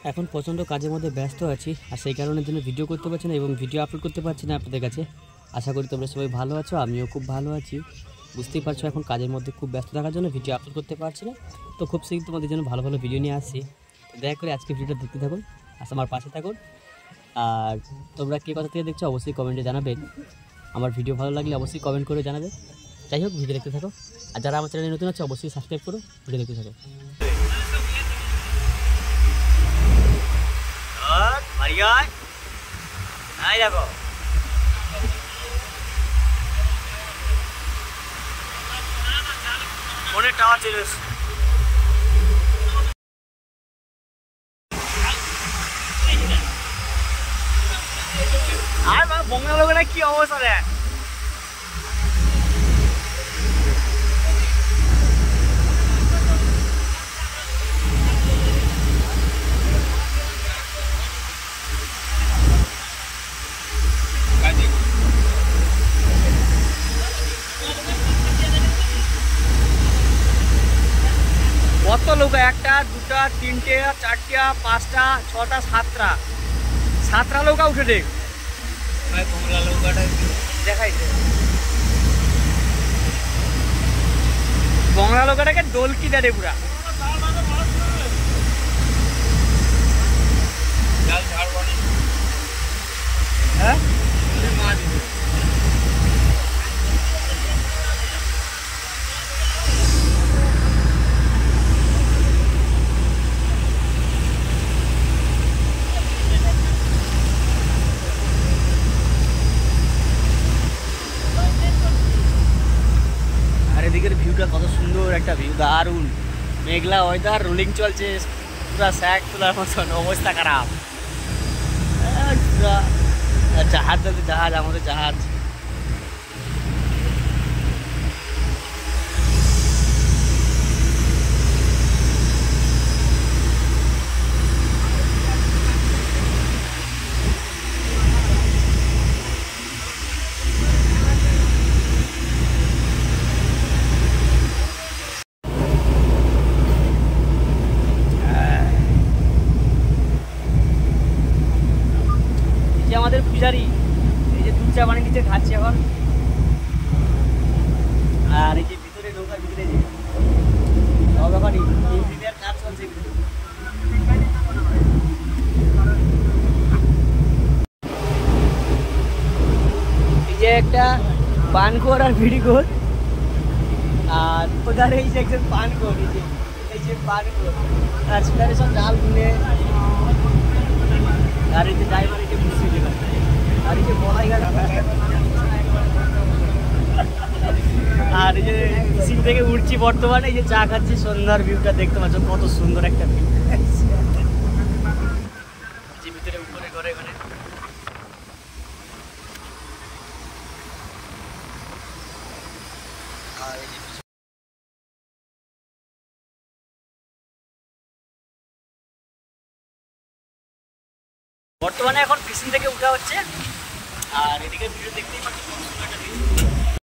এখন প্রচণ্ড কাজের মধ্যে ব্যস্ত আছি, আর সেই কারণের জন্য ভিডিও করতে পারছি না এবং ভিডিও আপলোড করতে পারছি না আপনাদের কাছে। আশা করি তোমরা সবাই ভালো আছো, আমিও খুব ভালো আছি। বুঝতেই পারছো এখন কাজের মধ্যে খুব ব্যস্ত থাকার জন্য ভিডিও আপলোড করতে পারছি না। তো খুব শীঘ্র তোমাদের জন্য ভালো ভালো ভিডিও নিয়ে আসছি। দয়া করে আজকে ভিডিওটা দেখতে থাকুন, আমার পাশে থাকুন। আর তোমরা কে কথা থেকে দেখছো অবশ্যই কমেন্টে জানাবেন। আমার ভিডিও ভালো লাগলে অবশ্যই কমেন্ট করে জানাবে। যাই হোক, ভিডিও দেখতে থাকো। আর যারা আমার চ্যানেলে নতুন আছে অবশ্যই সাবস্ক্রাইব করো, ভিডিও দেখতে থাকো। দেখো ফোনের টাওয়ার চলে এসছে। আর বঙ্গা লোকেরা কি অবস্থা দেখ। কত লোক, একটা দুটা তিনটে চারটা পাঁচটা ছটা সাতটা নৌকা উঠে দেখ। দেখাইছে বংলা নৌকাটাকে দোলকি দেয় পুরা। হ্যাঁ এদিকের ভিউটা কত সুন্দর একটা ভিউ, দারুণ মেঘলা ওয়েদার, রোলিং চলছে, পুরা স্যাক তোলার মতন অবস্থা খারাপ। জাহাজ চলছে, জাহাজ, আমাদের জাহাজ। আমাদের পূজারি এই যে দুধ চা বানিয়ে নিচে খাচ্ছে এখন। আর এই যে ভিতরে নৌকার ভিতরে যে সব এখন ইঞ্জিনিয়ার কাজ চলছে। এই যে একটা পানখোর আর বিড়িখোর, আর ওধার এই যে একজন পানখোর, এই যে পানখোর, আর সেখানে সব জাল গুনে। আর এই যে ড্রাইভার, এই যে বুঝছি আর এই যে বলাই গাছ, আর এই যে সিং থেকে উঠছি বর্তমানে, এই যে চা খাচ্ছি, সন্ধ্যার ভিউটা দেখতে পাচ্ছ কত সুন্দর একটা ভিউ। যে ভিতরে উপরে ঘরে মানে বর্তমানে এখন ফিশিং থেকে উঠা হচ্ছে। আর এদিকে ভিডিও দেখতেই পাচ্ছি কত সুন্দর একটা ভিউ।